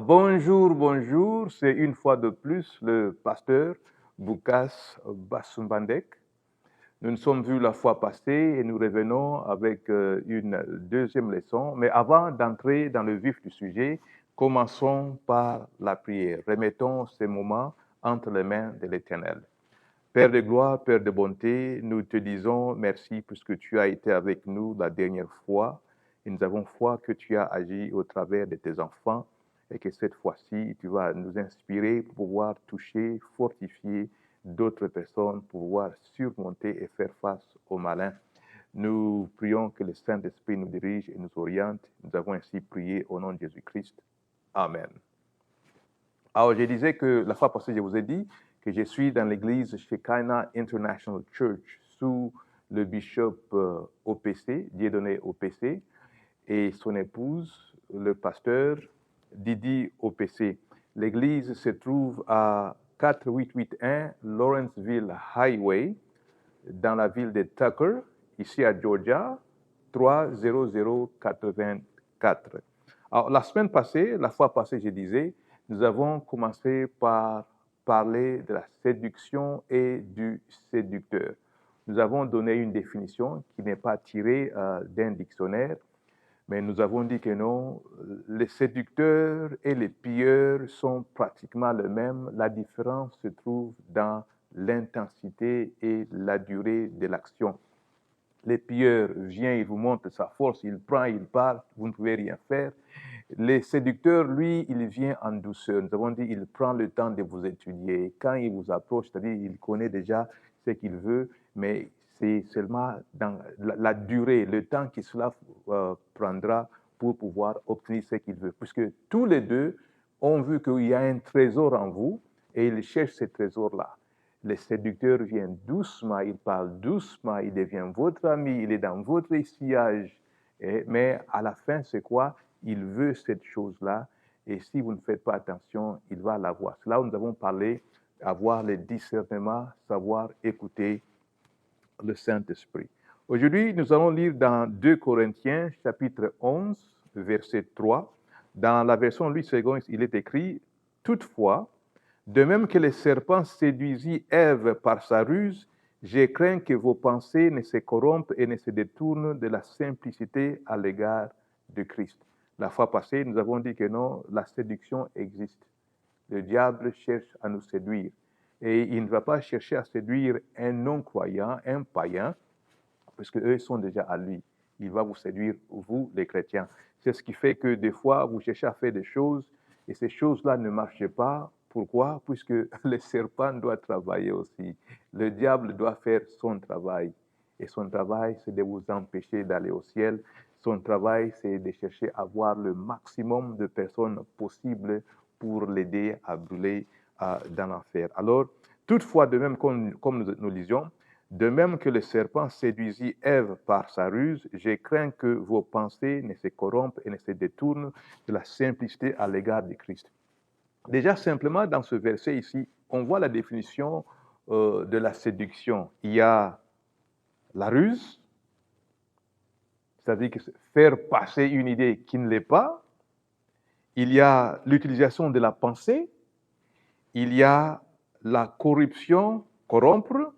Bonjour, bonjour. C'est une fois de plus le pasteur Boukas Basumbandek. Nous nous sommes vus la fois passée et nous revenons avec une deuxième leçon. Mais avant d'entrer dans le vif du sujet, commençons par la prière. Remettons ces moments entre les mains de l'Éternel. Père de gloire, Père de bonté, nous te disons merci puisque tu as été avec nous la dernière fois et nous avons foi que tu as agi au travers de tes enfants et que cette fois-ci, tu vas nous inspirer pour pouvoir toucher, fortifier d'autres personnes, pour pouvoir surmonter et faire face au malin. Nous prions que le Saint-Esprit nous dirige et nous oriente. Nous avons ainsi prié au nom de Jésus-Christ. Amen. Alors, je disais que la fois passée, je vous ai dit que je suis dans l'église Shekinah International Church sous le bishop OPC, Dieudonné OPC, et son épouse, le pasteur Didi OPC. L'église se trouve à 4881 Lawrenceville Highway, dans la ville de Tucker, ici à Georgia, 30084. Alors, la semaine passée, la fois passée, je disais, nous avons commencé par parler de la séduction et du séducteur. Nous avons donné une définition qui n'est pas tirée d'un dictionnaire, mais nous avons dit que non, les séducteurs et les pilleurs sont pratiquement les mêmes. La différence se trouve dans l'intensité et la durée de l'action. Les pilleurs viennent, il vous montre sa force, il prend, il part, vous ne pouvez rien faire. Les séducteurs, lui, il vient en douceur. Nous avons dit, il prend le temps de vous étudier. Quand il vous approche, c'est-à-dire, il connaît déjà ce qu'il veut, mais c'est seulement dans la durée, le temps que cela prendra pour pouvoir obtenir ce qu'il veut. Puisque tous les deux ont vu qu'il y a un trésor en vous et ils cherchent ce trésor-là. Le séducteur vient doucement, il parle doucement, il devient votre ami, il est dans votre sillage. Mais à la fin, c'est quoi? Il veut cette chose-là, et si vous ne faites pas attention, il va l'avoir. C'est là où nous avons parlé, avoir le discernement, savoir écouter le Saint-Esprit. Aujourd'hui, nous allons lire dans 2 Corinthiens, chapitre 11, verset 3. Dans la version Louis II, il est écrit « Toutefois, de même que le serpent séduisit Ève par sa ruse, je crains que vos pensées ne se corrompent et ne se détournent de la simplicité à l'égard de Christ. » La fois passée, nous avons dit que non, la séduction existe. Le diable cherche à nous séduire. Et il ne va pas chercher à séduire un non-croyant, un païen, parce qu'eux sont déjà à lui. Il va vous séduire, vous, les chrétiens. C'est ce qui fait que des fois, vous cherchez à faire des choses et ces choses-là ne marchent pas. Pourquoi? Puisque le serpent doit travailler aussi. Le diable doit faire son travail. Et son travail, c'est de vous empêcher d'aller au ciel. Son travail, c'est de chercher à avoir le maximum de personnes possibles pour l'aider à brûler dans l'enfer. Alors, toutefois, de même comme nous lisions, de même que le serpent séduisit Ève par sa ruse, je crains que vos pensées ne se corrompent et ne se détournent de la simplicité à l'égard de Christ. Déjà, simplement, dans ce verset ici, on voit la définition de la séduction. Il y a la ruse, c'est-à-dire que faire passer une idée qui ne l'est pas. Il y a l'utilisation de la pensée. Il y a la corruption, corrompre.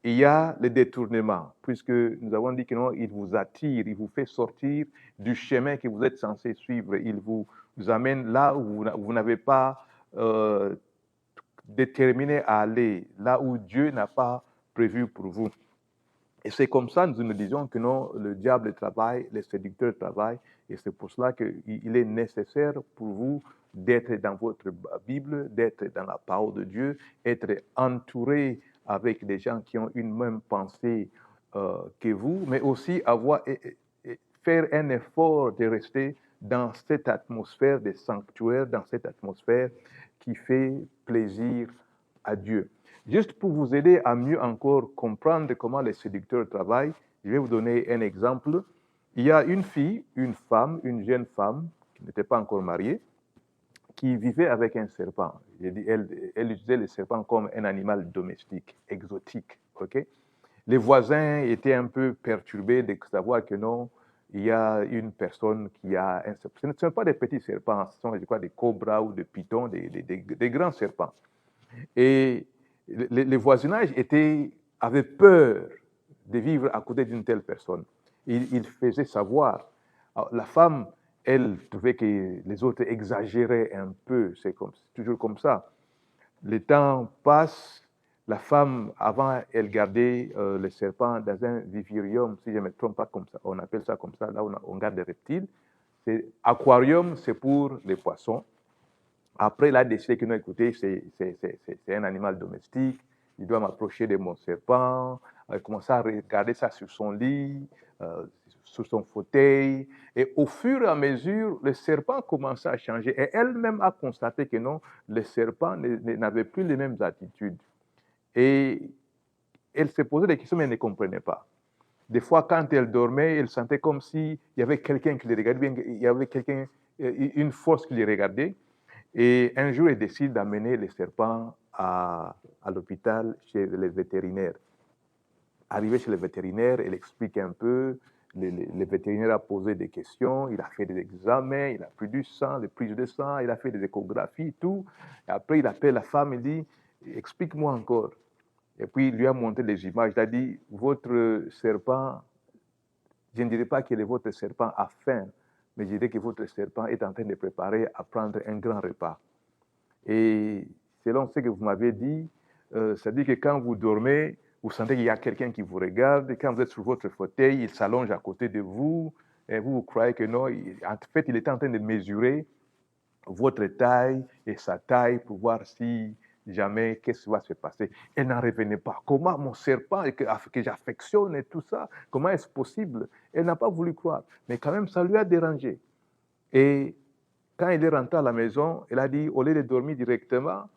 Il y a le détournement, puisque nous avons dit que non, il vous attire, il vous fait sortir du chemin que vous êtes censé suivre. Il vous amène là où vous n'avez pas déterminé à aller, là où Dieu n'a pas prévu pour vous. Et c'est comme ça, nous nous disons que non, le diable travaille, les séducteurs travaillent, et c'est pour cela qu'il est nécessaire pour vous d'être dans votre Bible, d'être dans la parole de Dieu, être entouré avec des gens qui ont une même pensée que vous, mais aussi faire un effort de rester dans cette atmosphère de sanctuaire, dans cette atmosphère qui fait plaisir à Dieu. Juste pour vous aider à mieux encore comprendre comment les séducteurs travaillent, je vais vous donner un exemple. Il y a une fille, une femme, une jeune femme qui n'était pas encore mariée, qui vivait avec un serpent. Elle utilisait le serpent comme un animal domestique, exotique. Okay? Les voisins étaient un peu perturbés de savoir que non, il y a une personne qui a un serpent. Ce ne sont pas des petits serpents, ce sont, je crois, des cobras ou des pythons, des grands serpents. Et les voisinages avaient peur de vivre à côté d'une telle personne. Ils faisaient savoir. Alors, la femme, elle trouvait que les autres exagéraient un peu, c'est toujours comme ça. Le temps passe, la femme, avant, elle gardait les serpents dans un vivarium, si je ne me trompe pas comme ça, on appelle ça comme ça, là on garde des reptiles. Aquarium, c'est pour les poissons. Après, il a décidé que non, écoutez, c'est un animal domestique, il doit m'approcher de mon serpent, il commence à regarder ça sur son lit, sur son fauteuil, et au fur et à mesure, le serpent commençait à changer, et elle-même a constaté que non, le serpent n'avait plus les mêmes attitudes. Et elle se posait des questions, mais elle ne comprenait pas. Des fois, quand elle dormait, elle sentait comme s'il y avait quelqu'un qui les regardait, il y avait une force qui les regardait. Et un jour, elle décide d'amener les serpents à l'hôpital chez les vétérinaires. Arrivée chez le vétérinaire, elle explique un peu. Le vétérinaire a posé des questions, il a fait des examens, il a pris du sang, des prises de sang, il a fait des échographies, tout. Et après, il appelle la femme, il dit, explique-moi encore. Et puis, il lui a montré les images. Il a dit, votre serpent, je ne dirais pas que votre serpent a faim, mais je dirais que votre serpent est en train de préparer à prendre un grand repas. Et selon ce que vous m'avez dit, ça dit que quand vous dormez, vous sentez qu'il y a quelqu'un qui vous regarde. Et quand vous êtes sur votre fauteuil, il s'allonge à côté de vous. Et vous croyez que non. En fait, il est en train de mesurer votre taille et sa taille pour voir si jamais qu'est-ce qui va se passer. Elle n'en revenait pas. Comment mon serpent que j'affectionne et tout ça, comment est-ce possible? Elle n'a pas voulu croire. Mais quand même, ça lui a dérangé. Et quand il est rentré à la maison, elle a dit, au lieu de dormir directement,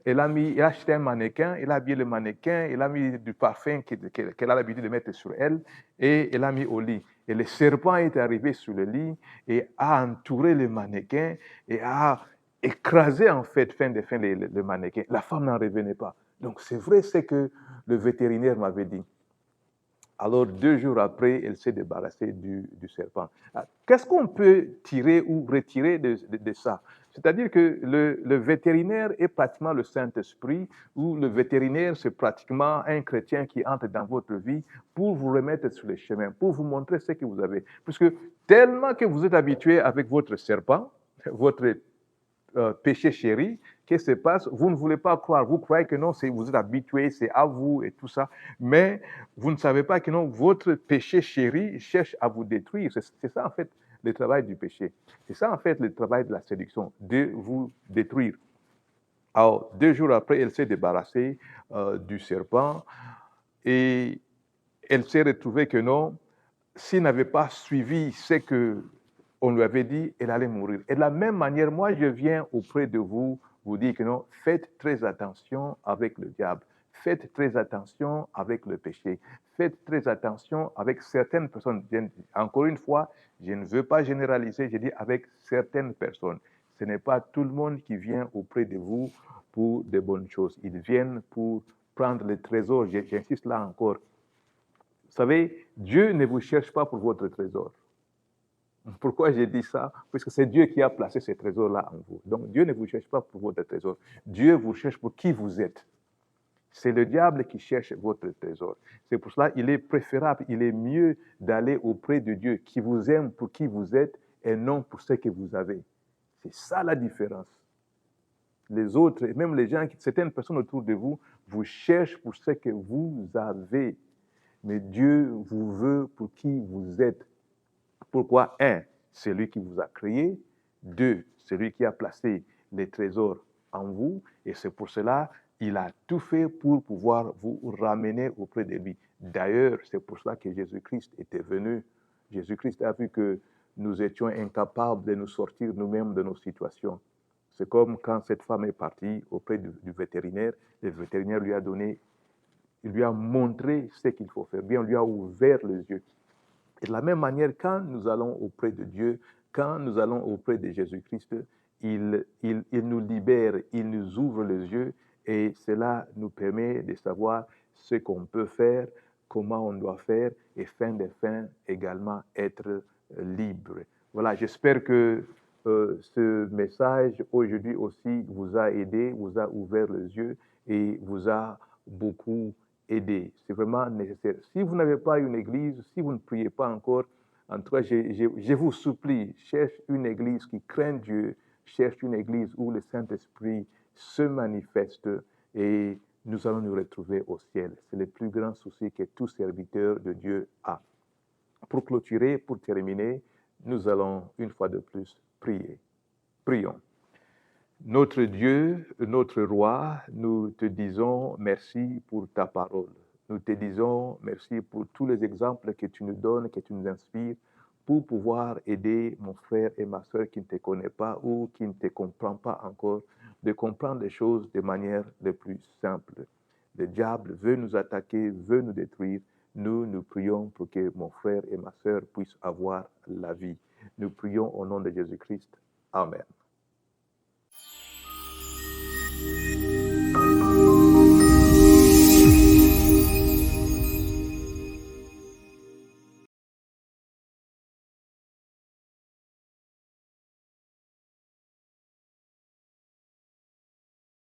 elle a acheté un mannequin, elle a habillé le mannequin, elle a mis du parfum qu'elle a l'habitude de mettre sur elle, et elle a mis au lit. Et le serpent est arrivé sur le lit et a entouré le mannequin et a écrasé en fait, fin de fin, le mannequin. La femme n'en revenait pas. Donc c'est vrai ce que le vétérinaire m'avait dit. Alors, 2 jours après, elle s'est débarrassée du serpent. Qu'est-ce qu'on peut tirer ou retirer de ça? C'est-à-dire que le vétérinaire est pratiquement le Saint-Esprit, ou le vétérinaire, c'est pratiquement un chrétien qui entre dans votre vie pour vous remettre sur le chemin, pour vous montrer ce que vous avez. Puisque tellement que vous êtes habitué avec votre serpent, votre péché chéri, qu'est-ce qui se passe? Vous ne voulez pas croire, vous croyez que non, vous êtes habitué, c'est à vous et tout ça, mais vous ne savez pas que non, votre péché chéri cherche à vous détruire. C'est ça en fait le travail du péché. C'est ça en fait le travail de la séduction, de vous détruire. Alors, 2 jours après, elle s'est débarrassée du serpent et elle s'est retrouvée que non, s'il n'avait pas suivi ce que on lui avait dit, elle allait mourir. Et de la même manière, moi, je viens auprès de vous, vous dire que non, faites très attention avec le diable. Faites très attention avec le péché. Faites très attention avec certaines personnes. Encore une fois, je ne veux pas généraliser, je dis avec certaines personnes. Ce n'est pas tout le monde qui vient auprès de vous pour de bonnes choses. Ils viennent pour prendre le trésor. J'insiste là encore. Vous savez, Dieu ne vous cherche pas pour votre trésor. Pourquoi j'ai dit ça? Parce que c'est Dieu qui a placé ce trésor-là en vous. Donc Dieu ne vous cherche pas pour votre trésor. Dieu vous cherche pour qui vous êtes. C'est le diable qui cherche votre trésor. C'est pour cela qu'il est préférable, il est mieux d'aller auprès de Dieu qui vous aime pour qui vous êtes et non pour ce que vous avez. C'est ça la différence. Les autres, et même les gens, certaines personnes autour de vous, vous cherchent pour ce que vous avez. Mais Dieu vous veut pour qui vous êtes. Pourquoi? 1, c'est lui qui vous a créé. 2, c'est lui qui a placé les trésors en vous. Et c'est pour cela il a tout fait pour pouvoir vous ramener auprès de lui. D'ailleurs, c'est pour cela que Jésus-Christ était venu. Jésus-Christ a vu que nous étions incapables de nous sortir nous-mêmes de nos situations. C'est comme quand cette femme est partie auprès du vétérinaire. Le vétérinaire lui a donné, il lui a montré ce qu'il faut faire. Bien, on lui a ouvert les yeux. Et de la même manière, quand nous allons auprès de Dieu, quand nous allons auprès de Jésus-Christ, il nous libère, il nous ouvre les yeux et cela nous permet de savoir ce qu'on peut faire, comment on doit faire et fin de fin également être libre. Voilà, j'espère que ce message aujourd'hui aussi vous a aidé, vous a ouvert les yeux et vous a beaucoup aidé. C'est vraiment nécessaire. Si vous n'avez pas une église, si vous ne priez pas encore, en tout cas, je vous supplie, cherche une église qui craint Dieu, cherche une église où le Saint-Esprit se manifeste et nous allons nous retrouver au ciel. C'est le plus grand souci que tout serviteur de Dieu a. Pour clôturer, pour terminer, nous allons une fois de plus prier. Prions. Notre Dieu, notre Roi, nous te disons merci pour ta parole. Nous te disons merci pour tous les exemples que tu nous donnes, que tu nous inspires, pour pouvoir aider mon frère et ma soeur qui ne te connaissent pas ou qui ne te comprennent pas encore, de comprendre les choses de manière la plus simple. Le diable veut nous attaquer, veut nous détruire. Nous prions pour que mon frère et ma soeur puissent avoir la vie. Nous prions au nom de Jésus-Christ. Amen.